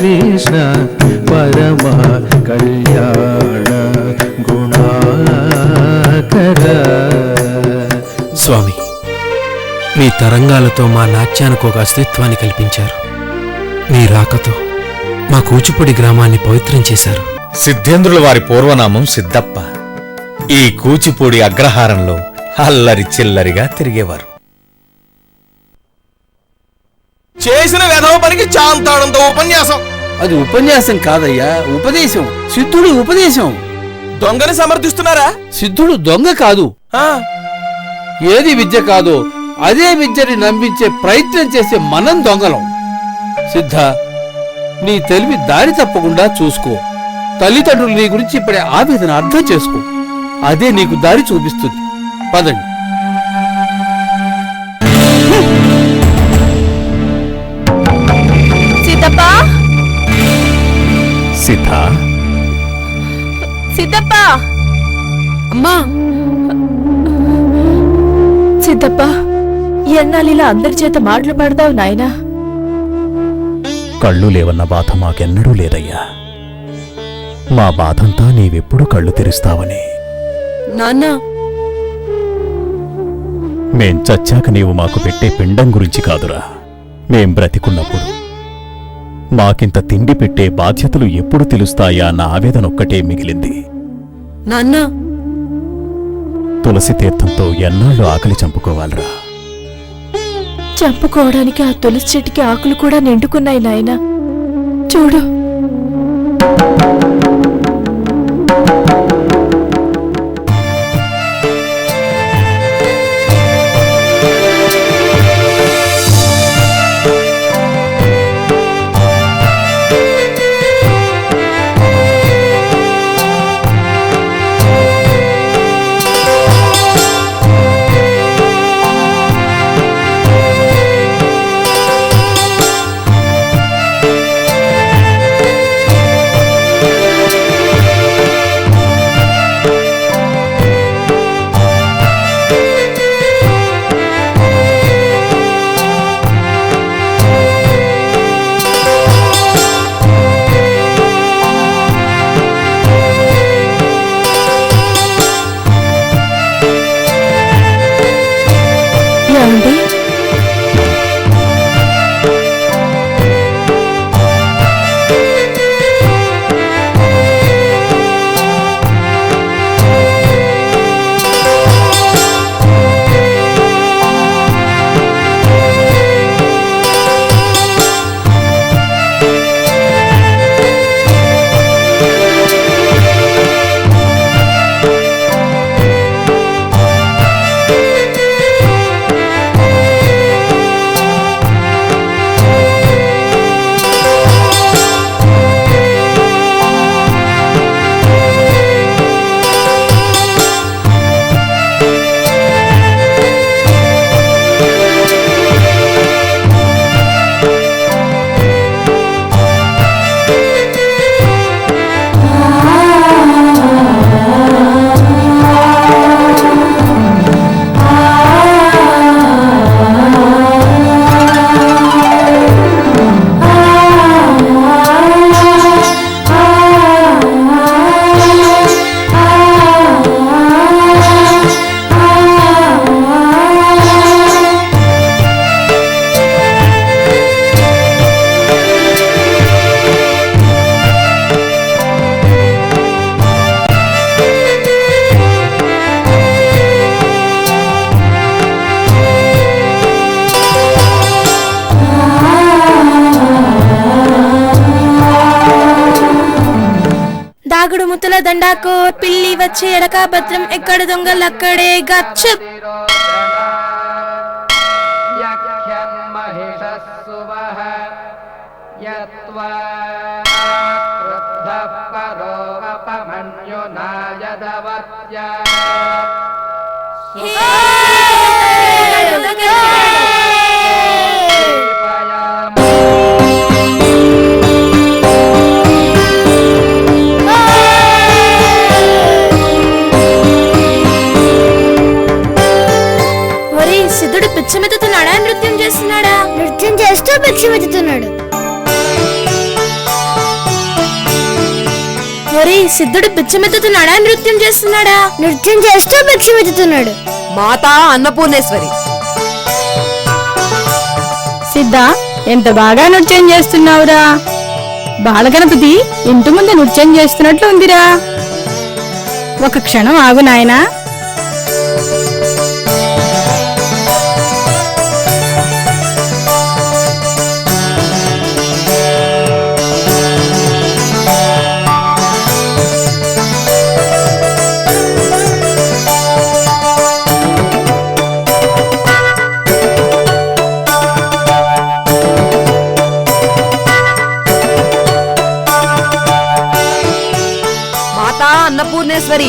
కృష్ణ పరమ కళ్యాణ గుణాకర. స్వామి, మీ తరంగాలతో మా నాట్యానికి ఒక అస్తిత్వాన్ని కల్పించారు. మీ రాకతో మా కూచిపూడి గ్రామాన్ని పవిత్రం చేశారు. సిద్ధేంద్రుల వారి పూర్వనామం సిద్ధప్ప. ఈ కూచిపూడి అగ్రహారంలో అల్లరి చిల్లరిగా తిరిగేవారు. చేసిన వెధవ పనికి చాంతాడంత ఉపన్యాసం. అది ఉపన్యాసం కాదయ్యా, ఉపదేశం. సిద్ధుడు ఉపదేశం. దొంగని సమర్థిస్తున్నారా? సిద్ధుడు దొంగ కాదు. ఏది విద్య కాదో అదే విద్యని నమ్మించే ప్రయత్నం చేసే మనం దొంగలం. సిద్ధ, నీ తెలివి దారి తప్పకుండా చూసుకో. తల్లిదండ్రులు నీ గురించి ఇప్పుడే ఆవేదన అర్థం చేసుకో. అదే నీకు దారి చూపిస్తుంది. పదండి. సిద్ధప్పా, సిద్ధ, సిద్ధప్పా, అమ్మా. సిద్ధప్పా, ఎన్నాళ్ళిలా అందరి చేత మాటలు పడతావు నాయనా? కళ్ళు లేవన్న బాధ మాకెన్నడూ లేదయ్యా. మా బాధంతా నీవెప్పుడు కళ్ళు తెరుస్తావని. నాన్నా, మేం చచ్చాక నీవు మాకు పెట్టే పిండం గురించి కాదురా. మేం బ్రతికున్నప్పుడు మాకింత తిండి పెట్టే బాధ్యతలు ఎప్పుడు తెలుస్తాయా అన్న ఆవేదనొక్కటే మిగిలింది. నాన్నా, తులసి తీర్థంతో ఎన్నాళ్ళు ఆకలి చంపుకోవాలరా? చంపుకోవడానికి ఆ తులసి చెట్టుకి ఆకులు కూడా నిండుకున్నాయి నాయనా. చూడు. దాగుడు ముత్తుల దండాకో పిల్లి వచ్చి ఎడక భద్రం ఎక్కడ దొంగలక్కడే గచ్చు. సిద్ధుడు పిచ్చమెత్తుతున్నాడా, నృత్యం చేస్తున్నాడా? నృత్యం చేస్తూ పిచ్చమెత్తుతున్నాడు. ఒరే సిద్ధుడు బిచ్చమెత్తుతున్నాడా నృత్యం చేస్తున్నాడా? నృత్యం చేస్తూ భిక్షమెత్తుతున్నాడు. మాతా అన్నపూర్ణేశ్వరి. సిద్ధ, ఎంత బాగా నృత్యం చేస్తున్నావురా. బాలగణపతి ఇంటి ముందు నృత్యం చేస్తున్నట్లు ఉందిరా. ఒక క్షణం ఆగు నాయనా. మాతా అన్నపూర్ణేశ్వరి.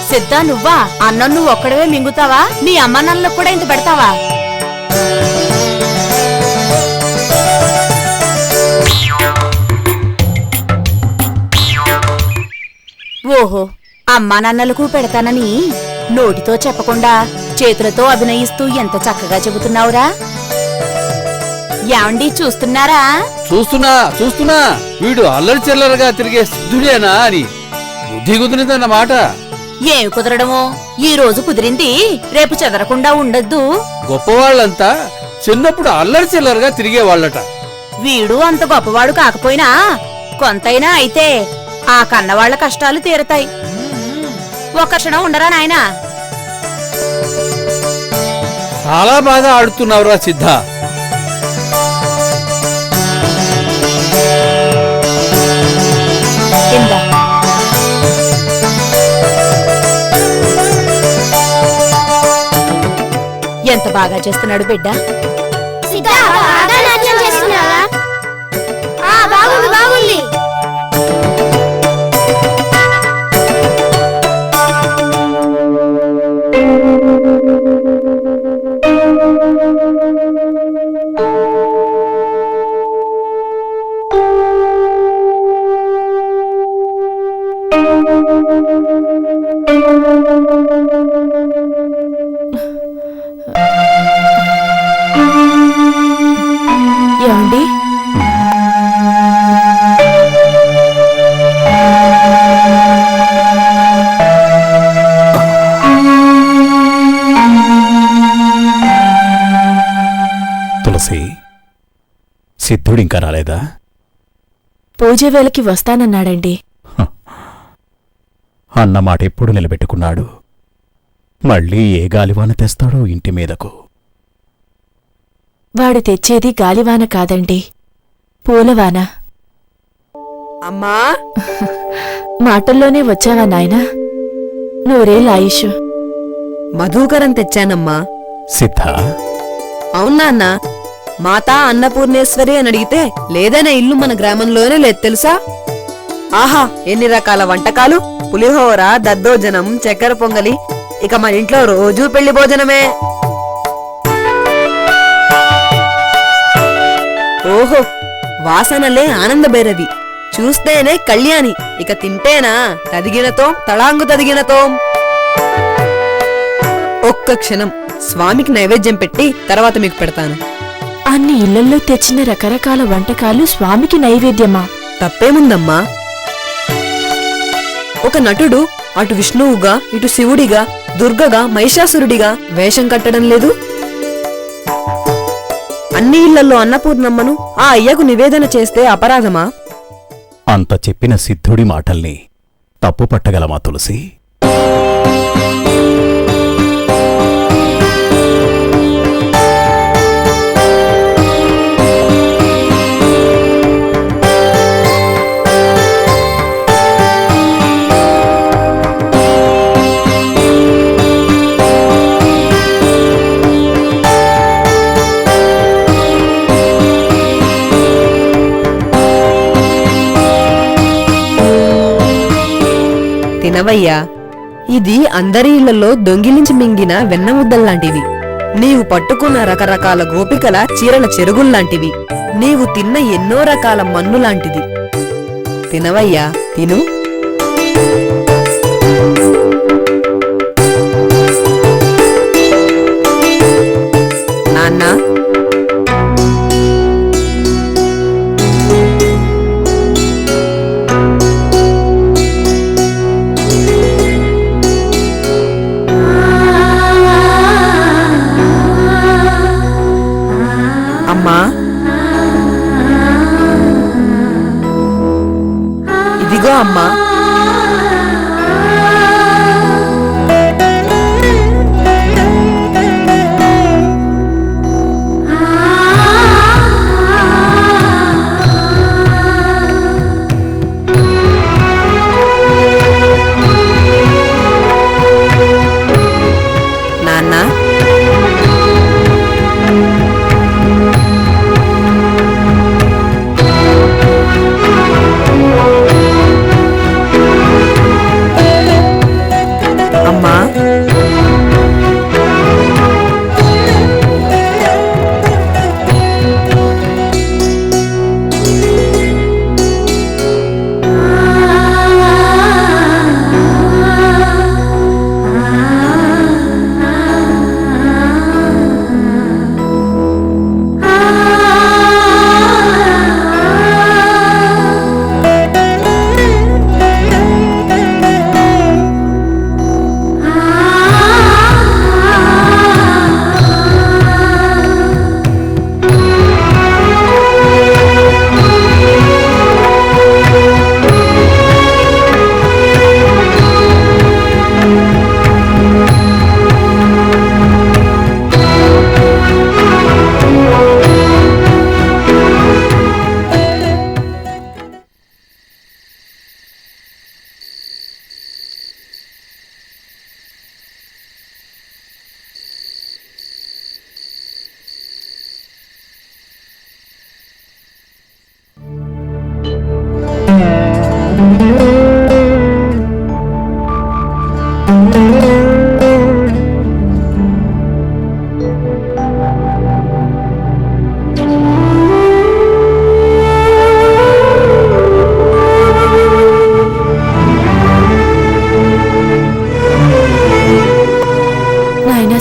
సిద్ధా నువ్వా? అన్నం నువ్వు ఒక్కడవే మింగుతావా? నీ అమ్మ నాన్నలకు కూడా ఇంత పెడతావా? ఓహో, అమ్మా నాన్నలకు పెడతానని నోటితో చెప్పకుండా చేతులతో అభినయిస్తూ ఎంత చక్కగా చెబుతున్నావురా. యాండి చూస్తున్నారా? చూస్తున్నా వీడు అల్లరి చిల్లరగా తిరిగే సిద్ధుడేనా అని. బుద్ధి కుదిరిందన్నమాట. ఏమి కుదరడమో? ఈ రోజు కుదిరింది, రేపు చెదరకుండా ఉండద్దు. గొప్పవాళ్ళంతా చిన్నప్పుడు అల్లరి చిల్లరగా తిరిగేవాళ్ళట. వీడు అంత గొప్పవాడు కాకపోయినా కొంతైనా అయితే ఆ కన్నవాళ్ల కష్టాలు తీరతాయి. ఒక క్షణం ఉండరా నాయనా? చాలా బాగా ఆడుతున్నావురా సిద్ధ. ఇందా. ఎంత బాగా చేస్తున్నాడు బిడ్డ. బాగుంది. ఏమండి? తులసి, సిద్ధుడింకా రాలేదా? పూజ వేళకి వస్తానన్నాడండి. అన్నమాట ఎప్పుడు నిలబెట్టుకున్నాడు. మళ్ళీ ఏ గాలివాన తెస్తాడో ఇంటి మీదకు. వాడు తెచ్చేది గాలివాన కాదండి, పూలవాన. అమ్మా, మాటల్లోనే వచ్చావా నాయనా? నూరేళ్ళ ఆయుష్. మధుకరం తెచ్చానమ్మా. సిద్ధ, అవునా అన్న? మాతా అన్నపూర్ణేశ్వరి అని అడిగితే లేదనే ఇల్లు మన గ్రామంలోనే లేదు తెలుసా? ఆహా, ఎన్ని రకాల వంటకాలు! పులిహోర, దద్దోజనం, చక్కెర పొంగలి, ఇక మన ఇంట్లో రోజూ పెళ్లి భోజనమే. ఓహో, వాసనలే ఆనందభైరవి, చూస్తేనే కళ్యాణి, ఇక తింటేనా తదిగినతో తళాంగు తదిగినతో. ఒక్క క్షణం స్వామికి నైవేద్యం పెట్టి తర్వాత మీకు పెడతాను. అన్ని ఇళ్లల్లో తెచ్చిన రకరకాల వంటకాలు స్వామికి నైవేద్యమా? తప్పేముందమ్మా? ఒక నటుడు అటు విష్ణువుగా, ఇటు శివుడిగా, దుర్గగా, మహిషాసురుడిగా వేషం కట్టడం లేదు? అన్ని ఇళ్లలో అన్నపూర్ణమ్మను ఆ అయ్యకు నివేదన చేస్తే అపరాధమా? అంత చెప్పిన సిద్ధుడి మాటల్ని తప్పు పట్టగలమా తులసి? తినవయ్యా, ఇది అందరి ఇళ్లలో దొంగిలించి మింగిన వెన్నముద్దల్లాంటివి. నీవు పట్టుకున్న రకరకాల గోపికల చీరల చెరుగుల్లాంటివి. నీవు తిన్న ఎన్నో రకాల మన్నులాంటిది. తినవయ్యా, తిను.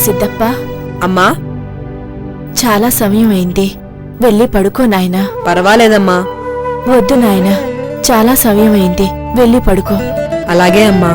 సిద్ధప్ప, అమ్మా చాలా సమయం అయింది, వెళ్ళి పడుకో నాయనా. పర్వాలేదమ్మా. వద్దు నాయనా, చాలా సమయం అయింది, వెళ్ళి పడుకో. అలాగే అమ్మా.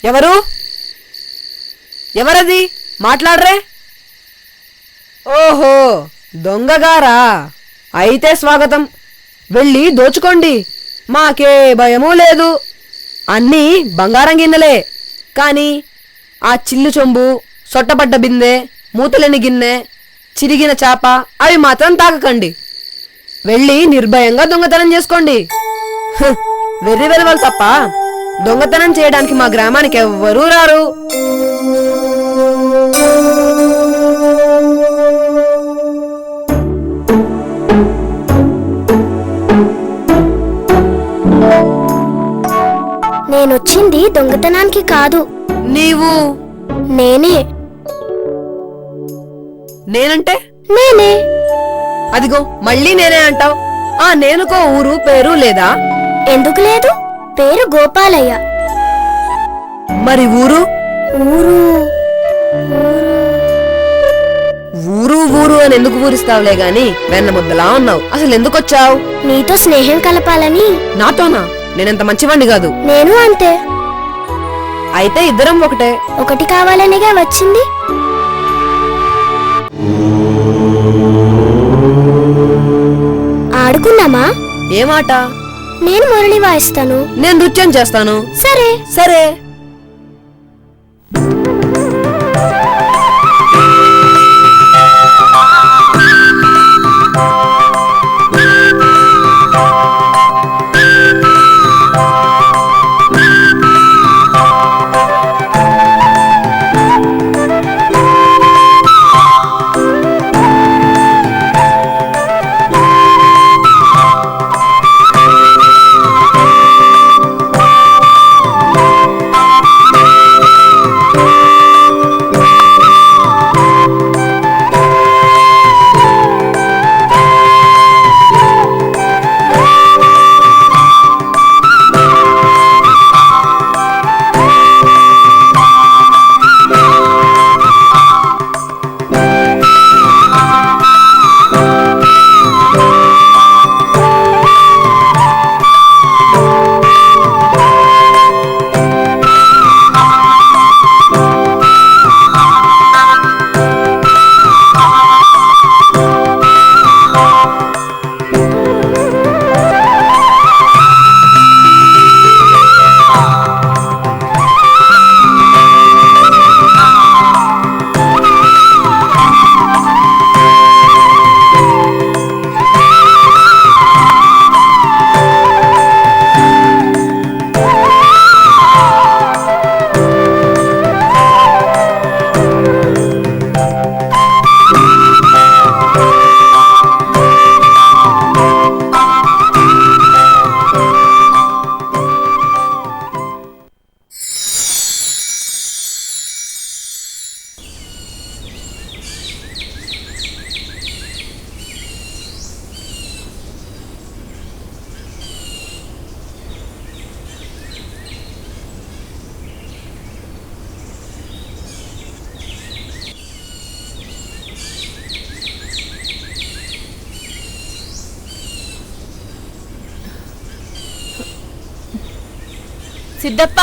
ఎవరు? ఎవరది? మాట్లాడరే. ఓహో, దొంగగారా? అయితే స్వాగతం. వెళ్ళి దోచుకోండి, మాకే భయమూ లేదు. అన్నీ బంగారం గిన్నెలే, కాని ఆ చిల్లు చెంబు, సొట్టపడ్డ బిందె, మూతలేని గిన్నె, చిరిగిన చాప అవి మాత్రం తాకకండి. వెళ్ళి నిర్భయంగా దొంగతనం చేసుకోండి. వెర్రి వెలవలు తప్ప దొంగతనం చేయడానికి మా గ్రామానికి ఎవ్వరూ రారు. నేనొచ్చింది దొంగతనానికి కాదు. నీవు? నేనే. నేనంటే? నేనే. అదిగో మళ్ళీ నేనే అంటావు. ఆ నేనుకో ఊరు పేరు లేదా? ఎందుకు లేదు, పేరు గోపాలయ్య. మరి ఊరు? ఊరు ఊరు ఊరు అని ఎందుకు ఊరిస్తావులే గాని వెన్న ముద్దలా ఉన్నావు. అసలు ఎందుకొచ్చావు? నీతో స్నేహం కలపాలని. నాతోనా? నేనంత మంచివాణ్ణి కాదు. నేను అంతే. అయితే ఇద్దరం ఒకటే. ఒకటి కావాలనేగా వచ్చింది. ఆడుకున్నామా? ఏమాట? నేను మురళి వాయిస్తాను, నేను నృత్యం చేస్తాను. సరే సరే. సిద్ధప్ప,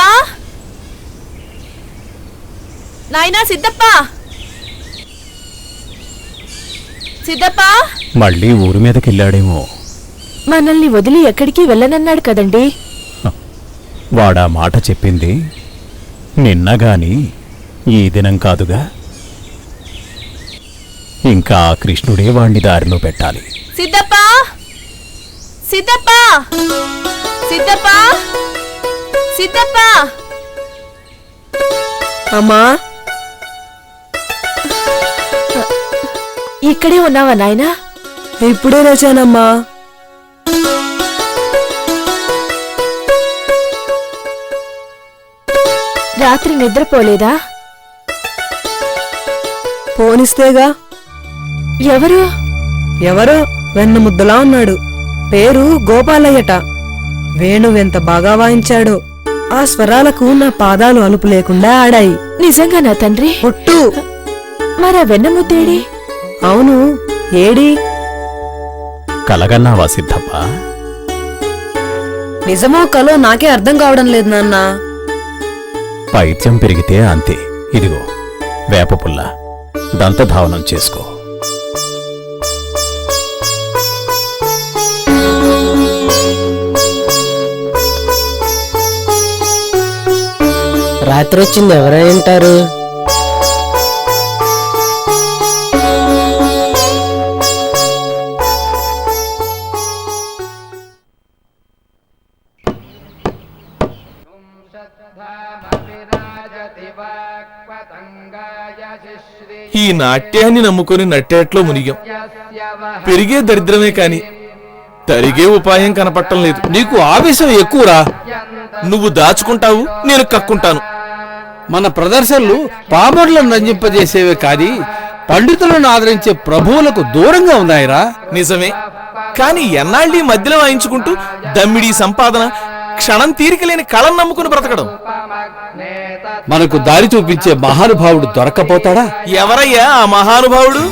నాయనా సిద్ధప్ప, సిద్ధప్ప. మళ్ళీ ఊరి మీదకెళ్ళాడేమో. మనల్ని వదిలి ఎక్కడికి వెళ్ళనన్నాడు కదండి. వాడా మాట చెప్పింది నిన్నగాని ఈ దినం కాదుగా. ఇంకా ఆ కృష్ణుడే వాణ్ణి దారిలో పెట్టాలి. సిద్ధప్ప, సిద్ధప్ప, సిద్ధప్ప, సిద్ధప్ప. అమ్మా, ఇక్కడే ఉన్నావా నాయనా? ఇప్పుడే లేచానమ్మా. రాత్రి నిద్రపోలేదా? పోనిస్తేగా. ఎవరు? ఎవరో వెన్న ముద్దలా ఉన్నాడు. పేరు గోపాలయ్యట. వేణువెంత బాగా వాయించాడో. ఆ స్వరాలకు నా పాదాలు అలుపు లేకుండా ఆడాయి. నిజంగా నా తండ్రి? ఒట్టు. మరా వెన్నముద్దేడి? అవును, ఏడి? కలగన్నావా సిద్ధప్ప? నిజమో కలో నాకే అర్థం కావడం లేదు నాన్న. పైత్యం పెరిగితే అంతే. ఇదిగో వేపపుల్ల, దంతధావనం చేసుకో. రాత్రి వచ్చింది ఎవరై ఉంటారు? ఈ నాట్యాన్ని నమ్ముకుని నట్టేట్లో మునిగాం. పెరిగే దరిద్రమే కాని తరిగే ఉపాయం కనపట్టం లేదు. నీకు ఆవేశం ఎక్కువరా. నువ్వు దాచుకుంటావు, నేను కక్కుంటాను. మన ప్రదర్శనలు పామరులను రంజింపజేసేవే కాని పండితులను ఆదరించే ప్రభువులకు దూరంగా ఉన్నాయిరా. నిజమే, కాని ఎన్నాళ్ళీ మధ్యలో వాయించుకుంటూ దమ్మిడి సంపాదన, క్షణం తీరికలేని కళం నమ్ముకుని బ్రతకడం. మనకు దారి చూపించే మహానుభావుడు దొరక్కపోతాడా? ఎవరయ్యా ఆ మహానుభావుడు?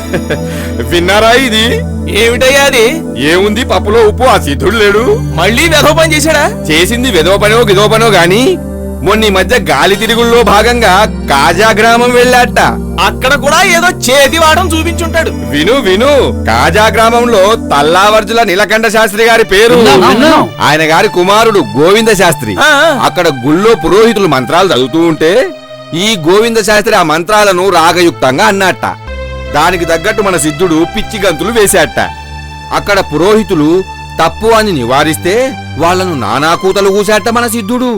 విన్నారా ఇది? ఏమిటయ్యా అది? ఏముంది, పప్పులో ఉప్పు. ఆ సిద్ధుడు లేడు. మళ్ళీ వెధవ పని చేశాడా? చేసింది వెదవ పనో గిదవ పనో గాని మొన్న ఈ మధ్య గాలి తిరుగుల్లో భాగంగా కాజా గ్రామం వెళ్ళాట. అక్కడ కూడా ఏదో చేతివాడం చూపించుంటాడు. విను విను, కాజా గ్రామంలో తల్లావర్జుల నీలకంఠ శాస్త్రి గారి పేరు. విన్నాం. ఆయన గారి కుమారుడు గోవింద శాస్త్రి. ఆ. అక్కడ గుళ్ళో పురోహితులు మంత్రాలు చదువుతూ ఉంటే ఈ గోవింద శాస్త్రి ఆ మంత్రాలను రాగయుక్తంగా అన్నట్ట. దానికి తగ్గట్టు మన సిద్ధుడు పిచ్చి గంతులు వేశాట. అక్కడ పురోహితులు తప్పు అని నివారిస్తే వాళ్లను నానా కూతలు కూశాట మన సిద్ధుడు.